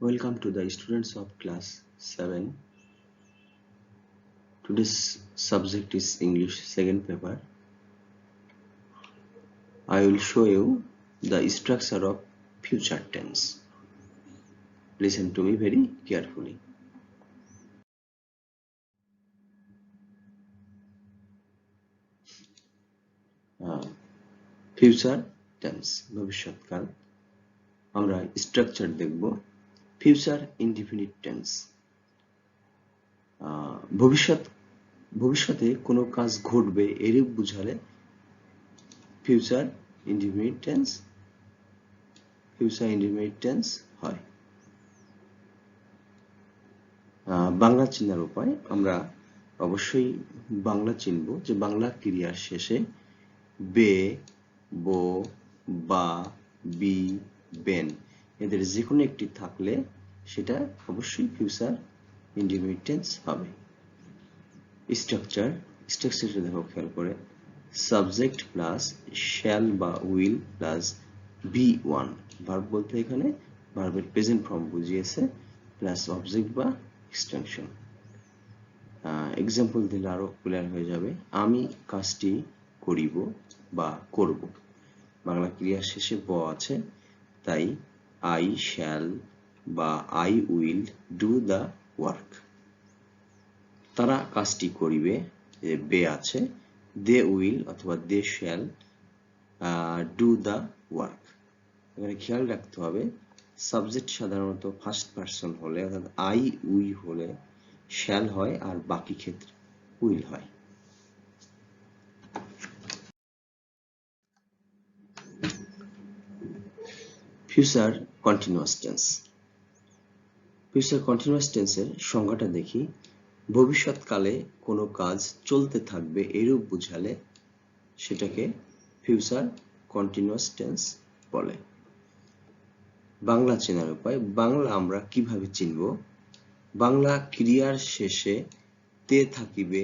Welcome to the students of class 7. Today's subject is English second paper. I will show you the structure of future tense. Listen to me very carefully. Future tense ভবিষ্যৎকাল আমরা structure দেখব future indefinite tense ভবিষ্যতে কোনো কাজ ঘটবে এরূপ বুঝালে future indefinite tense হয়। বাংলা চেনার উপায় আমরা অবশ্যই বাংলা চিনব যে বাংলা ক্রিয়ার শেষে বে, বো, বা, বি, বেন এদের যে কোনো একটি থাকলে সেটা অবশ্যই ফিউচার ইনডিফিনিট টেন্স হবে। স্ট্রাকচারটা দেখো খেয়াল করে, সাবজেক্ট প্লাস শ্যাল বা উইল প্লাস V1 ভার্ব বলতে এখানে ভার্বের প্রেজেন্ট ফর্ম বুঝিয়েছে প্লাস অবজেক্ট বা এক্সটেনশন। এক্সাম্পল দিলে আরো ক্লিয়ার হয়ে যাবে। আমি কাজটি করিব বা করব, বাংলা ক্রিয়ার শেষে ব আছে, তাই আই শ্যাল বা I will do the work. তারা কাজটি করিবে, বে আছে, দে উইল অথবা they shall do the work. এখানে খেয়াল রাখতে হবে সাবজেক্ট সাধারণত ফার্স্ট পারসন হলে অর্থাৎ আই উই হলে শ্যাল হয় আর বাকি ক্ষেত্রে উইল হয়। Future continuous tense. Future continuous টেন্সের সংজ্ঞাটা দেখি। ভবিষ্যৎকালে কোনো কাজ চলতে থাকবে এরূপ বুঝালে সেটাকে ফিউচার কন্টিনিউয়াস টেন্স বলে। বাংলা চেনার উপায়, বাংলা আমরা কিভাবে চিনব? বাংলা ক্রিয়ার শেষে তে থাকিবে,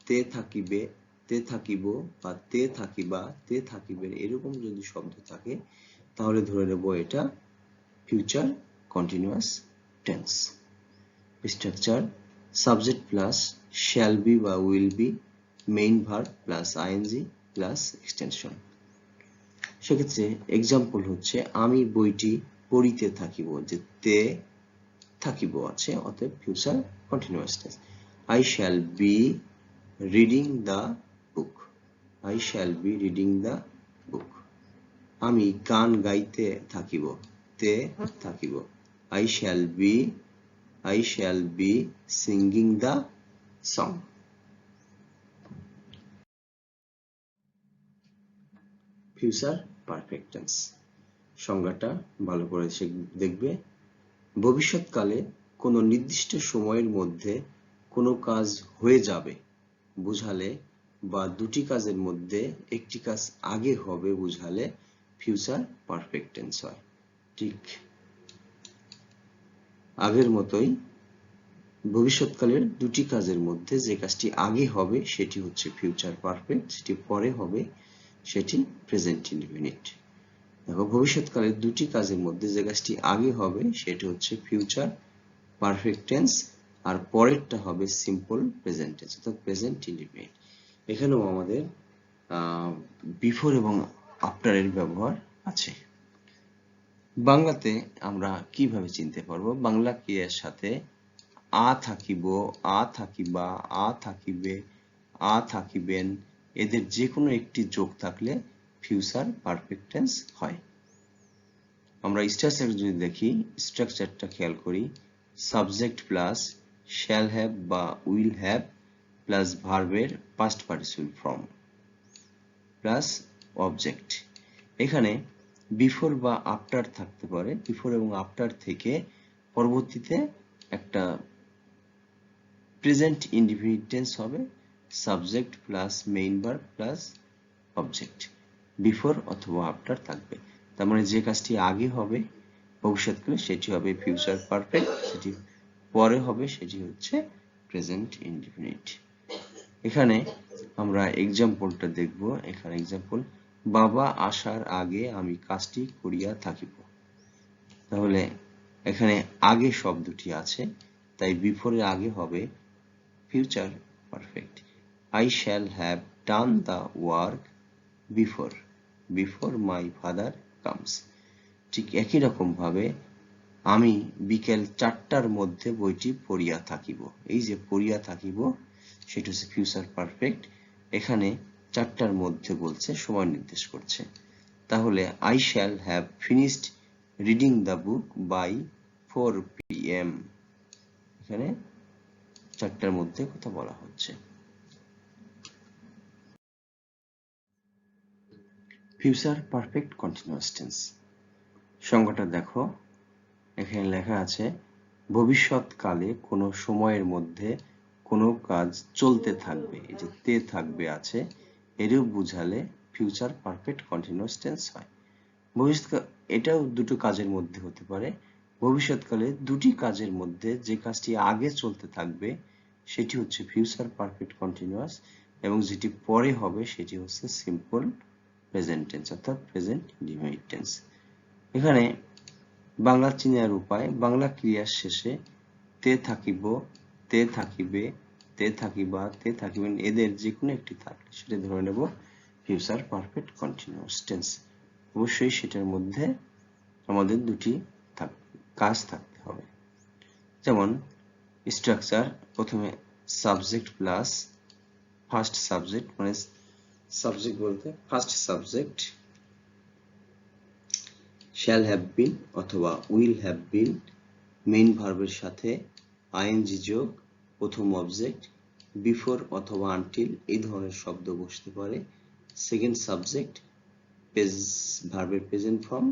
তে থাকিবে, তে থাকিব বা তে থাকিবা, তে থাকিবেন এরকম যদি শব্দ থাকে তাহলে ধরে নেব এটা future continuous tense. Structure subject plus shall be বা will be, main verb plus ING plus extension. সেক্ষেত্রে এক্সাম্পল হচ্ছে আমি বইটি পড়িতে থাকিব, যে তে থাকিব আছে, অতএব future continuous tense. I shall be reading the book. I shall be reading the book. আমি গান গাইতে থাকিব, তে থাকিব। I shall be singing the song. Future perfect tense সংজ্ঞাটা ভালো করে দেখবে। ভবিষ্যৎকালে কোনো নির্দিষ্ট সময়ের মধ্যে কোনো কাজ হয়ে যাবে বুঝালে বা দুটি কাজের মধ্যে একটি কাজ আগে হবে বুঝালে ফিউচার পারফেক্ট টেন্স হয়। ঠিক আগের মতোই ভবিষ্যৎকালের দুটি কাজের মধ্যে যে কাজটি আগে হবে সেটি হচ্ছে ফিউচার পারফেক্ট, সেটি পরে হবে সেটি প্রেজেন্ট ইনডিফিনিট। দেখো ভবিষ্যৎকালের দুটি কাজের মধ্যে যে কাজটি আগে হবে সেটি হচ্ছে ফিউচার পারফেক্ট টেন্স আর পরেরটা হবে সিম্পল প্রেজেন্ট টেন্স অর্থাৎ প্রেজেন্ট ইনডিফিনিট। এখানেও আমাদের বিফোর এবং আফটারের ব্যবহার আছে। বাংলাতে আমরা কিভাবে চিনতে পারবো? বাংলা ক্রিয়ার সাথে আ থাকিব, আ থাকিবা, আ থাকিবে, আ থাকিবেন এদের যে কোনো একটি যোগ থাকলে ফিউচার পারফেক্ট টেন্স হয়। আমরা স্ট্রাকচার যদি দেখি, স্ট্রাকচারটা খেয়াল করি, সাবজেক্ট প্লাস শ্যাল হ্যাভ বা উইল হ্যাভ প্লাস ভার্বের past participle form plus object. এখানে বিফোর বা আফটার থাকতে পারে, বিফোর এবং আফটার থেকে পরবর্তীতে একটা প্রেজেন্ট ইনডিফিনিট টেন্স হবে subject plus main verb plus object, before অথবা আফটার থাকবে। তার মানে যে কাজটি আগে হবে ভবিষ্যৎকালে সেটি হবে ফিউচার পারফেক্ট, সেটি পরে হবে সেটি হচ্ছে প্রেজেন্ট ইনডিফিনিট। এখানে আমরা এক্সাম্পলটা দেখব। এখানে এক্সাম্পল, বাবা আসার আগে আমি কাজটি করিয়া থাকিব। তাহলে এখানে আগে শব্দটি আছে, তাই বিফোরের আগে হবে future perfect. I shall have done the work before my father comes. ঠিক একই রকম ভাবে আমি বিকেল 4টার মধ্যে বইটি পড়িয়া থাকিব। এই যে পড়িয়া থাকিব সেটা হচ্ছে ফিউচার পারফেক্ট। এখানে 4টার মধ্যে বলছে, সময় নির্দেশ করছে। তাহলে I shall have finished reading the book by 4 p.m. এখানে 4টার মধ্যে কথা বলা হচ্ছে। ফিউচার পারফেক্ট কন্টিনিউয়াস টেন্স সংজ্ঞাটা দেখো, এখানে লেখা আছে ভবিষ্যৎকালে কোনো সময়ের মধ্যে কোনো কাজ চলতে থাকবে, এই যে তে থাকবে আছে, এরূপ বুঝালে ফিউচার পারফেক্ট কন্টিনিউয়াস টেন্স হয়। ভবিষ্যৎকাল এটাও দুটো কাজের মধ্যে হতে পারে। ভবিষ্যৎকালে দুটি কাজের মধ্যে যে কাজটি আগে চলতে থাকবে সেটি হচ্ছে ফিউচার পারফেক্ট কন্টিনিউয়াস, এবং যেটি পরে হবে সেটি হচ্ছে সিম্পল প্রেজেন্ট টেন্স অর্থাৎ প্রেজেন্ট ইনডিফিনিট টেন্স। এখানে বাংলা চিনার উপায়, বাংলা ক্রিয়ার শেষে তে থাকিব, তে থাকিবে, তে থাকিবা, তে থাকিবেন, এদের যে কোনো একটি থাকলে সেটা ধরে নেব ফিউচার পারফেক্ট কন্টিনিউয়াস টেন্স। অবশ্যই সেটার মধ্যে আমাদের দুটি কাজ থাকতে হবে। যেমন স্ট্রাকচার, প্রথমে সাবজেক্ট প্লাস ফার্স্ট সাবজেক্ট, মানে সাবজেক্ট বলতে first subject shall have been অথবা will have been, মেইন ভার্বের সাথে আইএনজি যোগ, প্রথম অবজেক্ট বিফোর অথবা আনটিল এই ধরনের শব্দ বসতে পারে। সেকেন্ড সাবজেক্ট ভার্বের প্রেজেন্ট ফর্ম,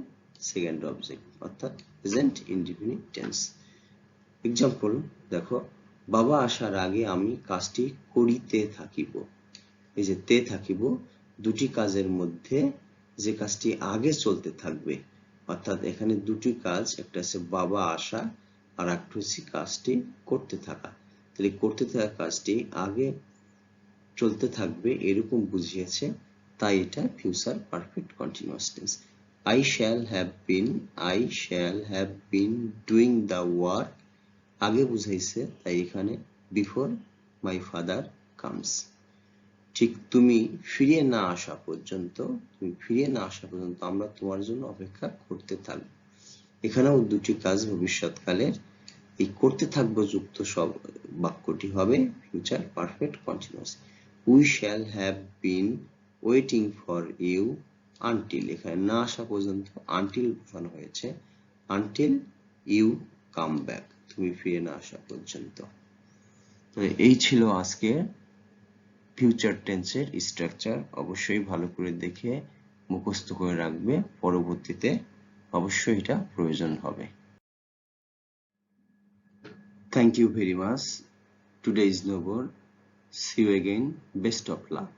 সেকেন্ড অবজেক্ট অর্থাৎ প্রেজেন্ট ইনডিফিনিট টেন্স। এক্সাম্পল দেখো, বাবা আসার আগে আমি কাজটি করিতে থাকিব। এই যে তে থাকিব, দুটি কাজের মধ্যে যে কাজটি আগে চলতে থাকবে, অর্থাৎ এখানে দুটি কাজ, একটা হচ্ছে বাবা আসা আর একটা হচ্ছে কাজটি করতে থাকা। তাহলে করতে থাকা কাজটি আগে চলতে থাকবে এরকম বুঝিয়েছে, তাই এটা future perfect continuous tense. I shall have been doing the work আগে বুঝাইছে, তাই এখানে before my father comes। ঠিক তুমি ফিরে না আসা পর্যন্ত, আমরা তোমার জন্য অপেক্ষা করতে থাকবো। এখানেও দুটি কাজ ভবিষ্যৎকালের, এই করতে থাকবো যুক্ত সব বাক্যটি হবে future perfect continuous. We shall have been waiting for you until, এখানে না আসা পর্যন্ত until বসানো হয়েছে, until you come back, তুমি ফিরে না আসা পর্যন্ত। তো এই ছিল আজকে ফিউচার টেন্সের স্ট্রাকচার। অবশ্যই ভালো করে দেখে মুখস্থ করে রাখবে, পরবর্তীতে অবশ্যই এটা প্রয়োজন হবে। Thank you very much. Today is no more. See you again. Best of luck.